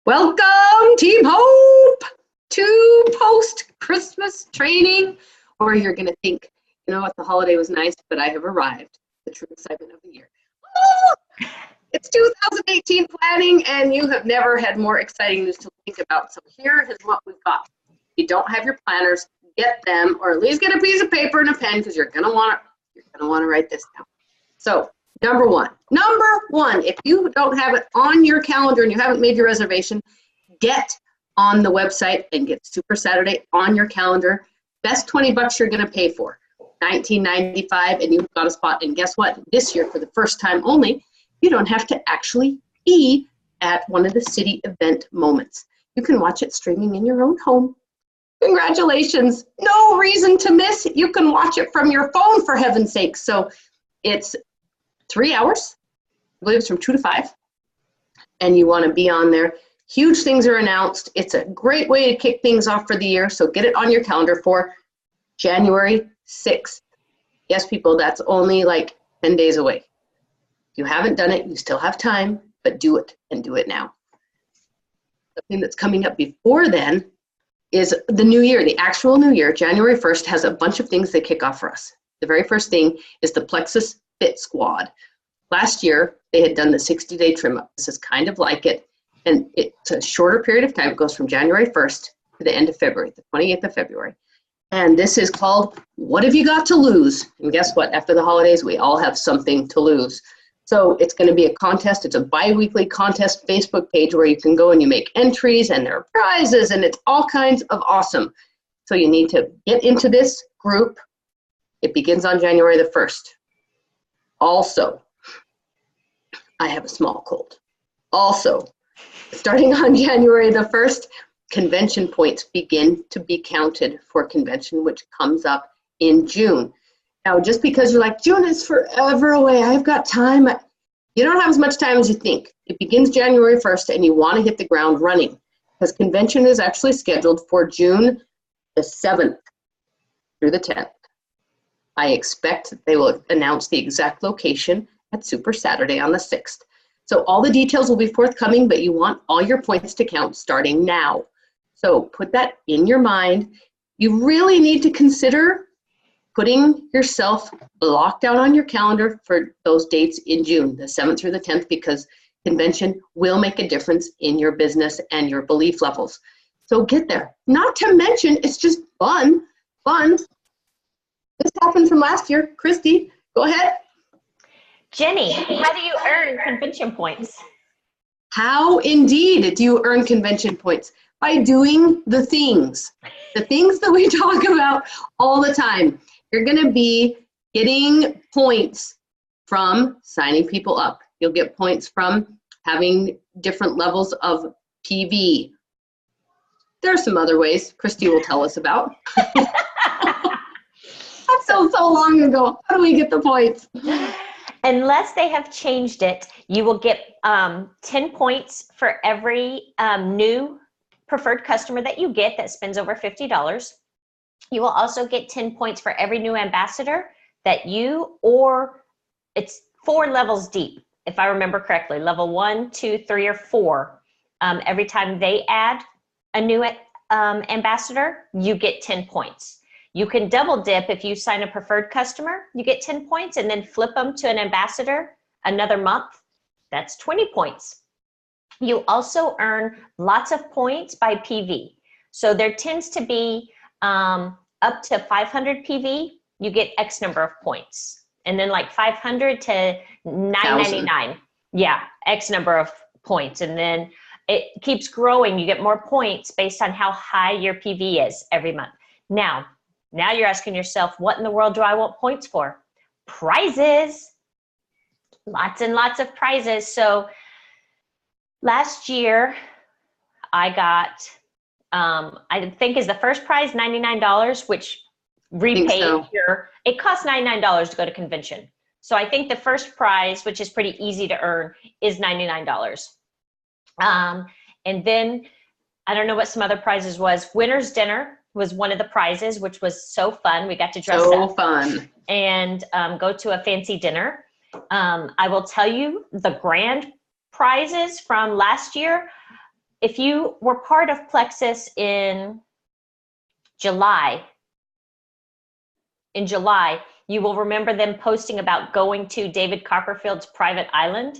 Welcome, Team Hope, to post-Christmas training. Or you're going to think, you know what, the holiday was nice, but I have arrived. The true excitement of the year. Oh, it's 2018 planning, and you have never had more exciting news to think about. So here is what we've got. If you don't have your planners, get them, or at least get a piece of paper and a pen, because you're going to want to write this down. So number one, if you don't have it on your calendar and you haven't made your reservation, get on the website and get Super Saturday on your calendar. Best $20 you're going to pay for, $19.95, and you've got a spot. And guess what? This year, for the first time only, you don't have to actually be at one of the city event moments. You can watch it streaming in your own home. Congratulations. No reason to miss. You can watch it from your phone, for heaven's sake. So it's 3 hours. I believe it's from 2 to 5. And you want to be on there. Huge things are announced. It's a great way to kick things off for the year. So get it on your calendar for January 6th. Yes, people, that's only like 10 days away. If you haven't done it, you still have time, but do it, and do it now. Something that's coming up before then is the new year, the actual new year. January 1st has a bunch of things that kick off for us. The very first thing is the Plexus Fit Squad. Last year, they had done the 60-day trim up. This is kind of like it, and it's a shorter period of time. It goes from January 1st to the end of February, the 28th of February. And this is called, What Have You Got to Lose? And guess what? After the holidays, we all have something to lose. So it's going to be a contest. It's a bi-weekly contest Facebook page where you can go and you make entries, and there are prizes, and it's all kinds of awesome. So you need to get into this group. It begins on January the 1st. Also, I have a small cold. Also, starting on January the 1st, convention points begin to be counted for convention, which comes up in June. Now, just because you're like, June is forever away, I've got time. You don't have as much time as you think. It begins January 1st, and you want to hit the ground running, because convention is actually scheduled for June the 7th through the 10th. I expect that they will announce the exact location at Super Saturday on the 6th. So all the details will be forthcoming, but you want all your points to count starting now. So put that in your mind. You really need to consider putting yourself locked out on your calendar for those dates in June, the 7th through the 10th, because convention will make a difference in your business and your belief levels. So get there. Not to mention, it's just fun. This happened from last year. Kristy, go ahead. Jenny, how do you earn convention points? How indeed do you earn convention points? By doing the things that we talk about all the time. You're going to be getting points from signing people up. You'll get points from having different levels of PV. There are some other ways Kristy will tell us about. That sounds so long ago. How do we get the points? Unless they have changed it, you will get 10 points for every new preferred customer that you get that spends over $50. You will also get 10 points for every new ambassador that you, or it's 4 levels deep, if I remember correctly, level 1, 2, 3, or 4. Every time they add a new ambassador, you get 10 points. You can double dip if you sign a preferred customer, you get 10 points, and then flip them to an ambassador another month. That's 20 points. You also earn lots of points by PV. So there tends to be up to 500 PV, you get X number of points. And then like 500 to 999, yeah, X number of points. And then it keeps growing. You get more points based on how high your PV is every month. Now you're asking yourself, what in the world do I want points for? Prizes. Lots and lots of prizes. So last year I got, I think is the first prize, $99, which repaid it costs $99 to go to convention. So I think the first prize, which is pretty easy to earn, is $99. And then I don't know what some other prizes was. Winner's dinner was one of the prizes, which was so fun. We got to dress up and go to a fancy dinner. I will tell you the grand prizes from last year. if you were part of Plexus in July, you will remember them posting about going to David Copperfield's private island.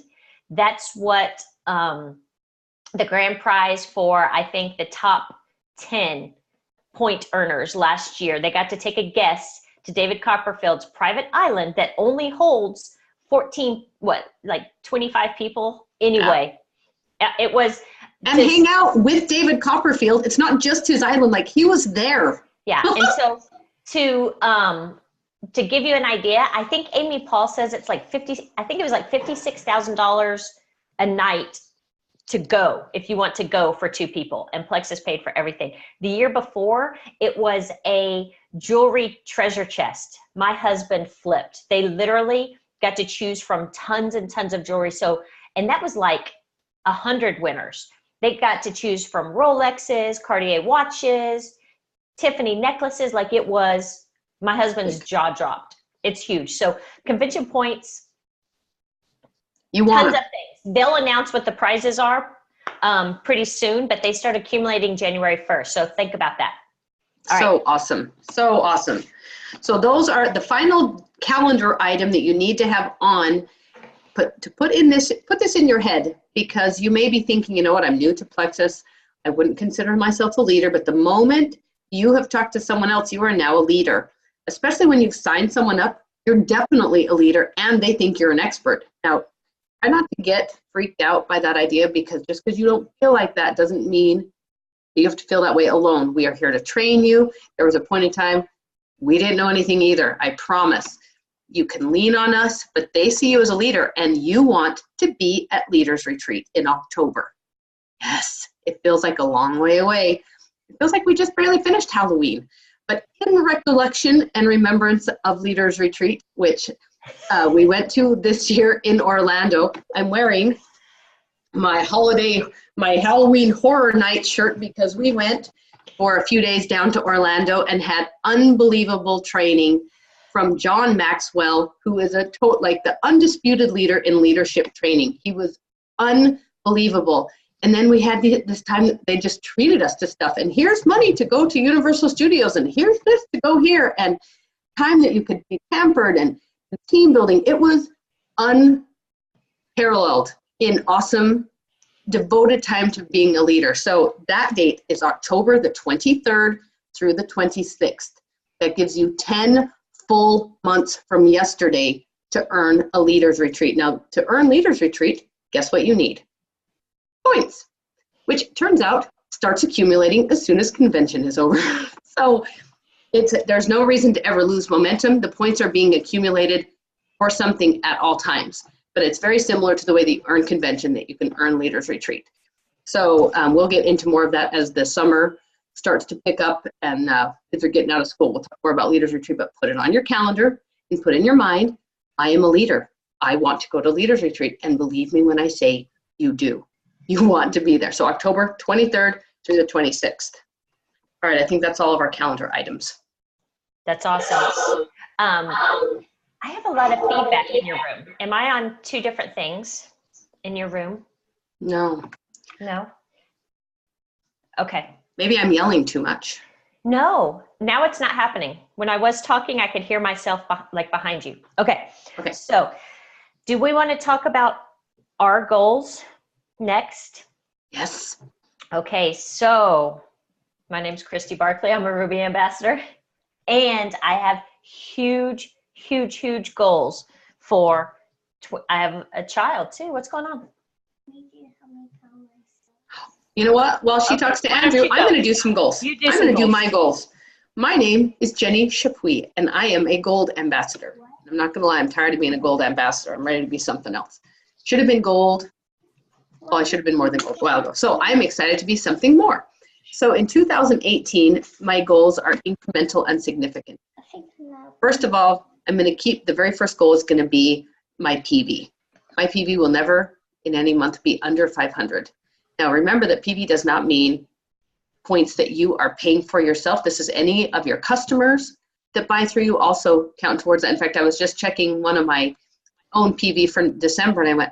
That's what the grand prize for, I think, the top 10 point earners last year. They got to take a guest to David Copperfield's private island that only holds 25 people anyway. Yeah. It was. And hang out with David Copperfield. It's not just his island, like he was there. Yeah, and so to give you an idea, I think Amy Paul says it's like $56,000 a night to go if you want to go for 2 people, and Plexus paid for everything. The year before, it was a jewelry treasure chest. My husband flipped. They literally got to choose from tons and tons of jewelry. So, and that was like 100 winners. They got to choose from Rolexes, Cartier watches, Tiffany necklaces. Like, it was, my husband's jaw dropped. It's huge. So convention points, tons of things. They'll announce what the prizes are pretty soon, but they start accumulating January 1st. So think about that. All right. Awesome. So awesome. So those are the final calendar item that you need to have on. Put this in your head, because you may be thinking, you know what, I'm new to Plexus. I wouldn't consider myself a leader, but the moment you have talked to someone else, you are now a leader. Especially when you've signed someone up, you're definitely a leader and they think you're an expert. Now, try not to get freaked out by that idea, because just because you don't feel like that doesn't mean you have to feel that way alone. We are here to train you. There was a point in time we didn't know anything either, I promise. You can lean on us, but they see you as a leader, and you want to be at Leaders Retreat in October. Yes, it feels like a long way away. It feels like we just barely finished Halloween. But in recollection and remembrance of Leaders Retreat, which we went to this year in Orlando, I'm wearing my Halloween Horror Night shirt, because we went for a few days down to Orlando and had unbelievable training from John Maxwell, who is the undisputed leader in leadership training. He was unbelievable. And then we had this time that they just treated us to stuff. And here's money to go to Universal Studios, and here's this to go here, and time that you could be pampered and team building. It was unparalleled in awesome, devoted time to being a leader. So that date is October the 23rd through the 26th. That gives you 10 full months from yesterday to earn a Leaders Retreat. Now, to earn Leaders Retreat, guess what you need? Points, which turns out starts accumulating as soon as convention is over. So there's no reason to ever lose momentum. The points are being accumulated for something at all times, but it's very similar to the way that you earn convention, that you can earn Leaders Retreat. So we'll get into more of that as the summer starts to pick up and kids are getting out of school. We'll talk more about Leaders Retreat, but put it on your calendar and put in your mind, I am a leader. I want to go to Leaders Retreat, and believe me when I say you do. You want to be there. So October 23rd through the 26th. All right, I think that's all of our calendar items. That's awesome. I have a lot of feedback in your room. Am I on 2 different things in your room? No. No? Okay. Maybe I'm yelling too much. No, now it's not happening. When I was talking, I could hear myself behind you. Okay. So do we want to talk about our goals next? Yes. Okay, so my name's Kristy Barkley. I'm a Ruby Ambassador, and I have huge goals for, I have a child too. What's going on? You know what? While she talks to Andrew, I'm going to do some goals. I'm going to do my goals. My name is Jennie Chapuis, and I am a gold ambassador. I'm not going to lie. I'm tired of being a gold ambassador. I'm ready to be something else. Should have been gold. Well, I should have been more than gold a while ago. So I'm excited to be something more. So in 2018, my goals are incremental and significant. First of all, I'm going to keep, the very first goal is going to be my PV. My PV will never in any month be under 500. Now remember that PV does not mean points that you are paying for yourself. This is any of your customers that buy through you also count towards that. In fact, I was just checking one of my own PV from December, and I went,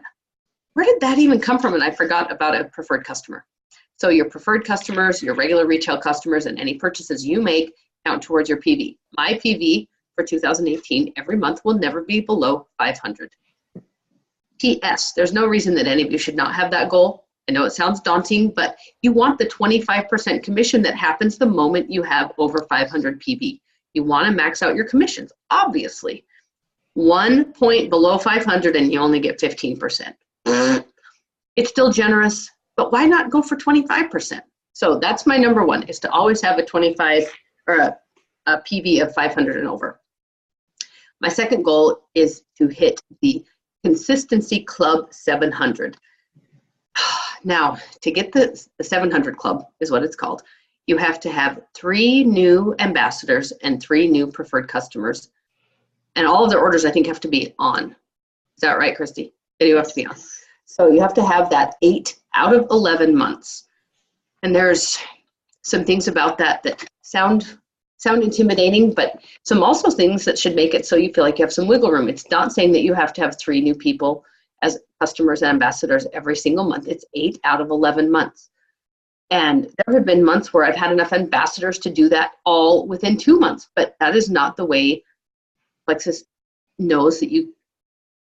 where did that even come from? And I forgot about a preferred customer. So your preferred customers, your regular retail customers, and any purchases you make count towards your PV. My PV for 2018 every month will never be below 500. P.S. There's no reason that any of you should not have that goal. I know it sounds daunting, but you want the 25% commission that happens the moment you have over 500 PV. You want to max out your commissions, obviously. 1 point below 500 and you only get 15%. It's still generous, but why not go for 25%? So that's my number one, is to always have a 25 or a PV of 500 and over. My second goal is to hit the Consistency Club 700. Now, to get the 700 Club is what it's called, you have to have 3 new ambassadors and 3 new preferred customers. And all of their orders, I think, have to be on. Is that right, Kristy? They do have to be on. So you have to have that 8 out of 11 months. And there's some things about that that sound intimidating, but some also things that should make it so you feel like you have some wiggle room. It's not saying that you have to have 3 new people as customers and ambassadors every single month. It's 8 out of 11 months. And there have been months where I've had enough ambassadors to do that all within 2 months, but that is not the way Plexus knows that you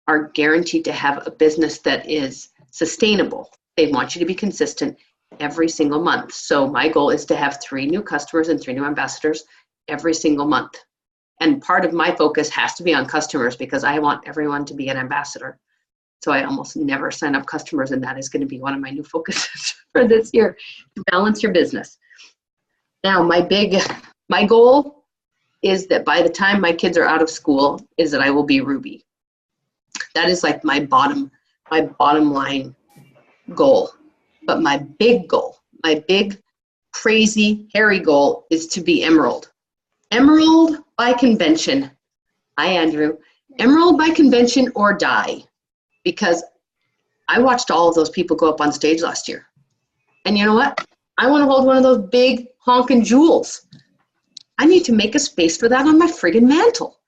are guaranteed to have a business that is sustainable. They want you to be consistent every single month. So my goal is to have 3 new customers and 3 new ambassadors every single month. And part of my focus has to be on customers because I want everyone to be an ambassador. So I almost never sign up customers, and that is going to be one of my new focuses for this year, to balance your business. Now, my goal is that by the time my kids are out of school is that I will be Ruby. That is like my bottom line goal. But my big goal, my big, crazy, hairy goal is to be Emerald. Emerald by convention. Hi, Andrew. Emerald by convention or die. Because I watched all of those people go up on stage last year. And you know what? I want to hold one of those big honking jewels. I need to make a space for that on my friggin' mantle.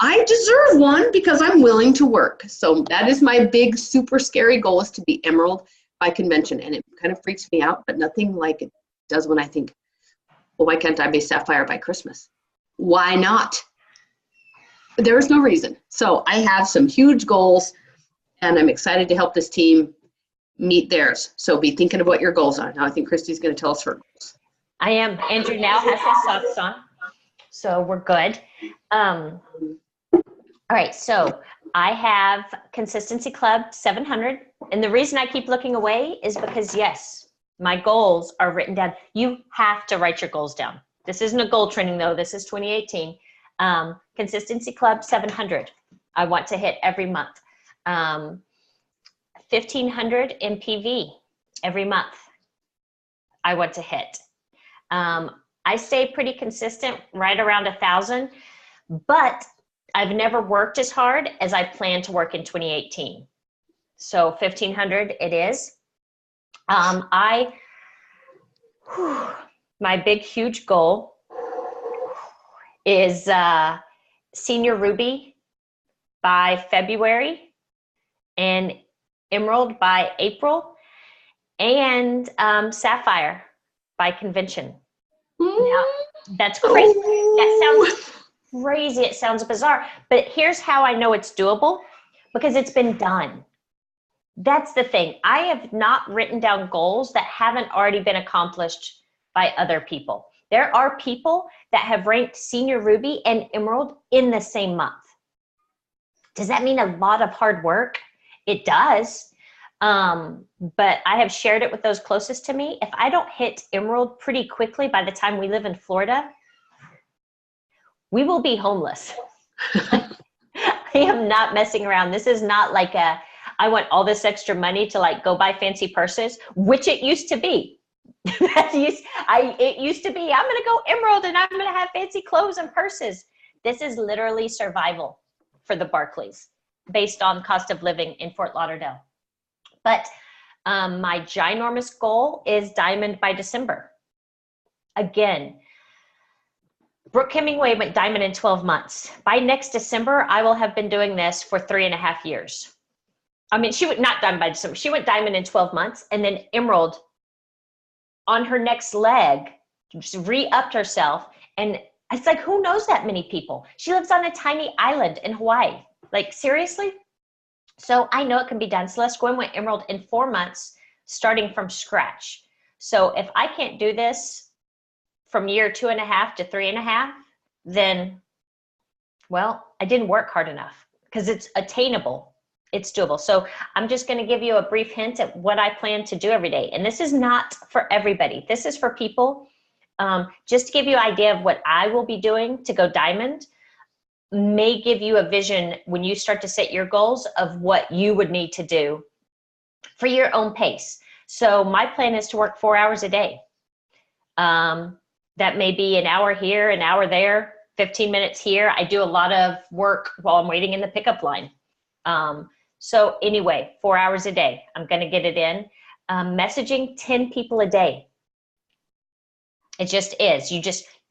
I deserve one because I'm willing to work. So that is my big, super scary goal, is to be Emerald by convention. And it kind of freaks me out, but nothing like it does when I think, well, why can't I be Sapphire by Christmas? Why not? There is no reason. So I have some huge goals, and I'm excited to help this team meet theirs. So be thinking of what your goals are. Now I think Kristy's going to tell us her goals. I am. Andrew now has his socks on, so we're good. All right, so I have Consistency Club 700. And the reason I keep looking away is because, yes, my goals are written down. You have to write your goals down. This isn't a goal training, though. This is 2018. Consistency Club 700. I want to hit every month. 1,500 MPV every month. I want to hit. I stay pretty consistent, right around 1,000, but I've never worked as hard as I plan to work in 2018. So 1,500 it is. My big, huge goal is Senior Ruby by February and Emerald by April and Sapphire by convention. Now, that's crazy. That sounds crazy. It sounds bizarre, but here's how I know it's doable, because it's been done. That's the thing. I have not written down goals that haven't already been accomplished by other people. There are people that have ranked Senior Ruby and Emerald in the same month. Does that mean a lot of hard work? It does. But I have shared it with those closest to me. If I don't hit Emerald pretty quickly by the time we live in Florida, we will be homeless. I am not messing around. This is not like I want all this extra money to like go buy fancy purses, which it used to be. It used to be, I'm going to go Emerald and I'm going to have fancy clothes and purses. This is literally survival for the Barclays based on cost of living in Fort Lauderdale. But my ginormous goal is Diamond by December. Again, Brooke Hemingway went Diamond in 12 months. By next December, I will have been doing this for 3.5 years. I mean, she went not Diamond by December. She went Diamond in 12 months, and then Emerald on her next leg, just re-upped herself. And it's like, who knows that many people? She lives on a tiny island in Hawaii. Like, seriously? So I know it can be done. Celeste Gwynn went Emerald in 4 months, starting from scratch. So if I can't do this from year 2.5 to 3.5, then, well, I didn't work hard enough, because it's attainable. It's doable. So I'm just going to give you a brief hint at what I plan to do every day. And this is not for everybody. This is for people. Just to give you an idea of what I will be doing to go diamond, may give you a vision when you start to set your goals of what you would need to do for your own pace. So my plan is to work 4 hours a day. That may be an hour here, an hour there, 15 minutes here. I do a lot of work while I'm waiting in the pickup line. So anyway, 4 hours a day, I'm going to get it in. Messaging 10 people a day. It just is.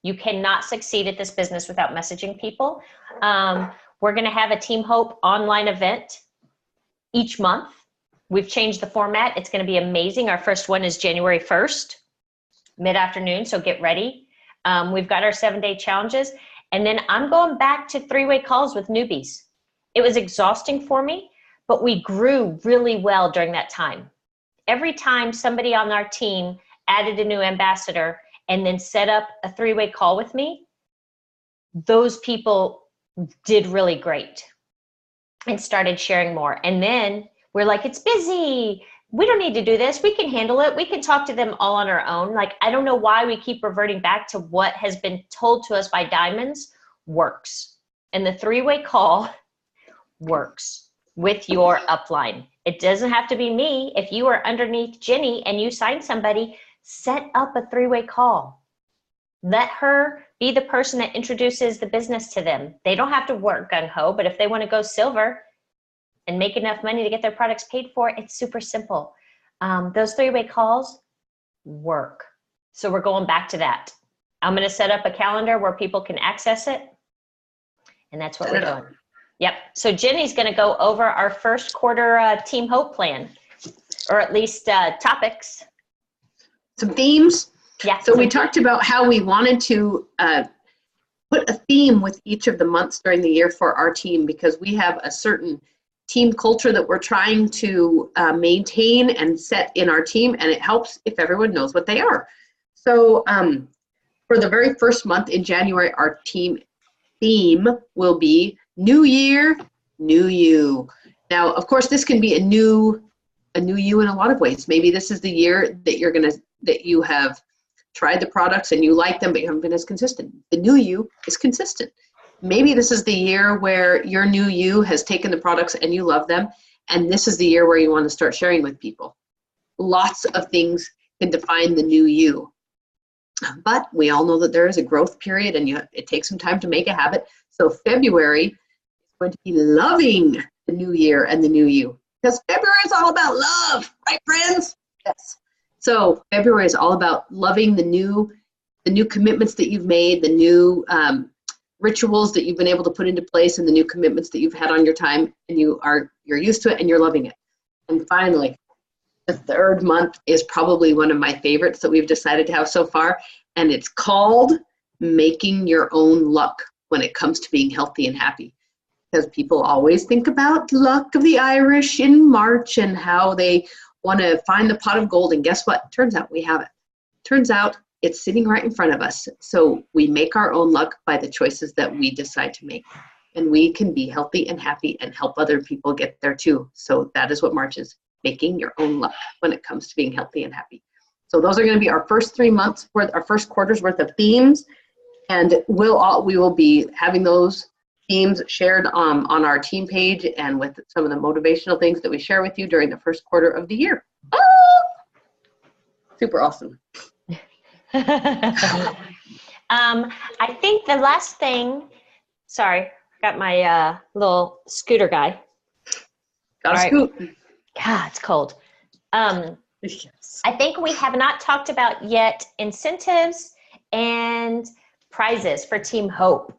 You cannot succeed at this business without messaging people. We're going to have a Team Hope online event each month. We've changed the format. It's going to be amazing. Our first one is January 1st, mid-afternoon, so get ready. We've got our 7-day challenges. And then I'm going back to 3-way calls with newbies. It was exhausting for me, but we grew really well during that time. Every time somebody on our team added a new ambassador and then set up a 3-way call with me, those people did really great and started sharing more. And then we're like, it's busy. We don't need to do this. We can handle it. We can talk to them all on our own. Like, I don't know why we keep reverting back to what has been told to us by diamonds works. And the 3-way call works with your upline. It doesn't have to be me. If you are underneath Jenny and you sign somebody, set up a 3-way call. Let her be the person that introduces the business to them. They don't have to work gung-ho, but if they want to go silver and make enough money to get their products paid for, it's super simple. Those 3-way calls work. So we're going back to that. I'm going to set up a calendar where people can access it. And that's what we're doing. Yep. So Jenny's going to go over our first quarter Team Hope plan, or at least topics. Some themes. Yeah. So we talked about how we wanted to put a theme with each of the months during the year for our team, because we have a certain team culture that we're trying to maintain and set in our team, and it helps if everyone knows what they are. So for the very first month in January, our team theme will be New Year, New You. Now, of course, this can be a new you in a lot of ways. Maybe this is the year that you have tried the products and you like them, but you haven't been as consistent. The new you is consistent. Maybe this is the year where your new you has taken the products and you love them, and this is the year where you want to start sharing with people. Lots of things can define the new you. But we all know that there is a growth period, and it takes some time to make a habit. So February is going to be loving the new year and the new you, because February is all about love, right, friends? Yes. So February is all about loving the new commitments that you've made, the new rituals that you've been able to put into place, and the new commitments that you've had on your time, and you're used to it and you're loving it. And finally, the third month is probably one of my favorites that we've decided to have so far, and it's called Making Your Own Luck when it comes to being healthy and happy. Because people always think about luck of the Irish in March and how they want to find the pot of gold, and guess what? Turns out we have it. Turns out it's sitting right in front of us. So we make our own luck by the choices that we decide to make. And we can be healthy and happy and help other people get there too. So that is what March is, making your own luck when it comes to being healthy and happy. So those are going to be our first 3 months worth, our first quarter's worth of themes. And we will be having those themes shared on our team page, and with some of the motivational things that we share with you during the first quarter of the year. Oh! Super awesome. I think the last thing, sorry, got my little scooter guy. Got a scoot. God, it's cold. Yes. I think we have not talked about yet incentives and prizes for Team Hope.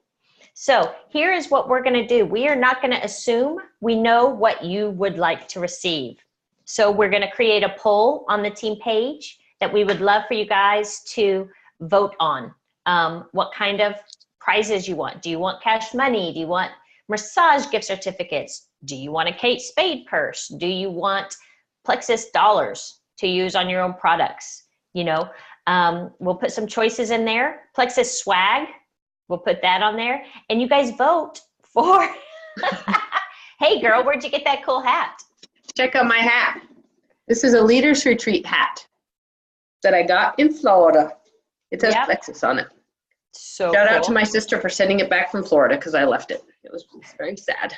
So here is what we're going to do. We are not going to assume we know what you would like to receive. So we're going to create a poll on the team page that we would love for you guys to vote on. What kind of prizes you want. Do you want cash money? Do you want massage gift certificates? Do you want a Kate Spade purse? Do you want Plexus dollars to use on your own products? You know, we'll put some choices in there. Plexus swag, we'll put that on there. And you guys vote for, hey girl, where'd you get that cool hat? Check out my hat. This is a Leaders Retreat hat that I got in Florida. It has Plexus on it. So Shout cool. out to my sister for sending it back from Florida because I left it. It was very sad.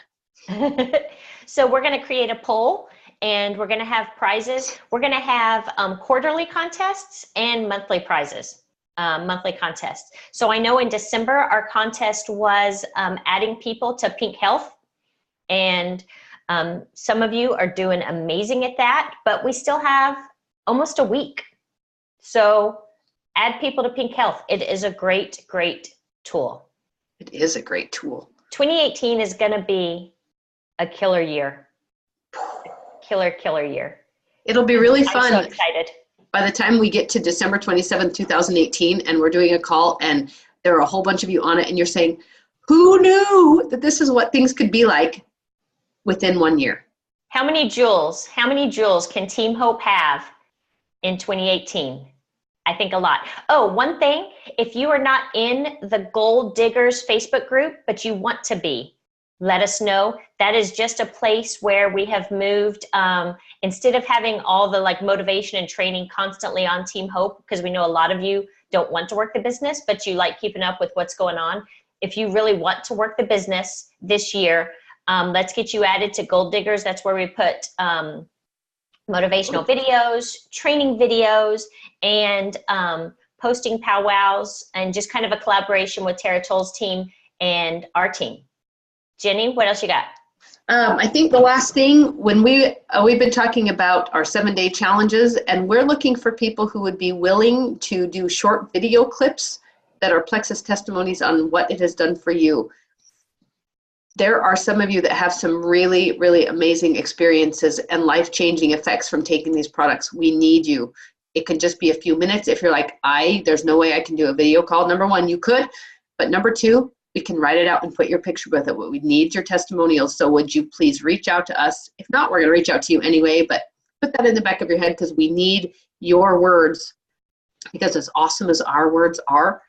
So we're going to create a poll and we're going to have prizes. We're going to have quarterly contests and monthly prizes, monthly contests. So I know in December, our contest was adding people to Pink Health. And some of you are doing amazing at that, but we still have almost a week. So add people to Pink Health. It is a great, great tool. It is a great tool. 2018 is going to be a killer year. Killer year. It'll be really fun. I'm so excited. By the time we get to December 27th, 2018, and we're doing a call and there are a whole bunch of you on it and you're saying, who knew that this is what things could be like within 1 year? How many jewels can Team Hope have in 2018? I think a lot. Oh, one thing, if you are not in the Gold Diggers Facebook group, but you want to be, let us know. That is just a place where we have moved, instead of having all the like motivation and training constantly on Team Hope, because we know a lot of you don't want to work the business, but you like keeping up with what's going on. If you really want to work the business this year, let's get you added to Gold Diggers. That's where we put motivational videos, training videos, and posting powwows, and just kind of a collaboration with Tara Toll's team and our team. Jenny, what else you got? I think the last thing, when we've been talking about our 7-day challenges, and we're looking for people who would be willing to do short video clips that are Plexus testimonies on what it has done for you. There are some of you that have some really, really amazing experiences and life-changing effects from taking these products. We need you. It can just be a few minutes. If you're like, there's no way I can do a video call. Number one, you could, but number two, we can write it out and put your picture with it. We need your testimonials. So would you please reach out to us? If not, we're going to reach out to you anyway, but put that in the back of your head because we need your words, because as awesome as our words are,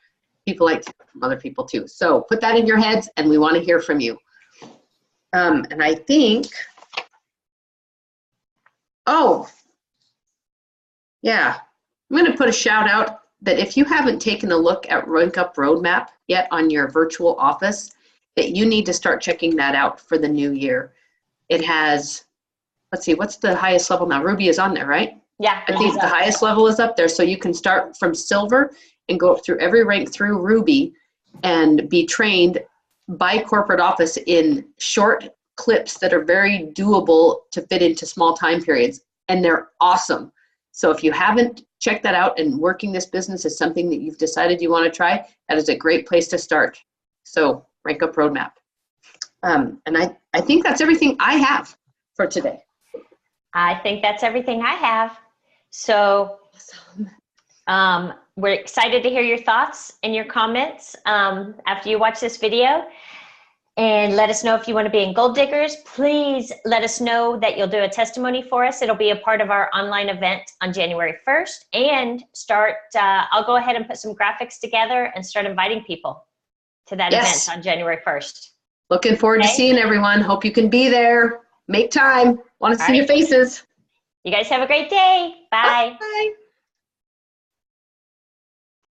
people like to hear from other people too. So put that in your heads and we want to hear from you. And I think, I'm going to put a shout out that if you haven't taken a look at Rank Up Roadmap yet on your virtual office, that you need to start checking that out for the new year. It has, let's see, what's the highest level now? Ruby is on there, right? Yeah. I think the highest level is up there. So you can start from silver and go up through every rank through Ruby and be trained by corporate office in short clips that are very doable to fit into small time periods. And they're awesome. So if you haven't checked that out and working this business is something that you've decided you want to try, that is a great place to start. So Rank Up Roadmap. And I think that's everything I have for today. I think that's everything I have. So we're excited to hear your thoughts and your comments after you watch this video. And let us know if you want to be in Gold Diggers. Please let us know that you'll do a testimony for us. It'll be a part of our online event on January 1st. And I'll go ahead and put some graphics together and start inviting people to that event on January 1st. Looking forward to seeing everyone. Hope you can be there. Make time. Want to see your faces. You guys have a great day. Bye. Bye.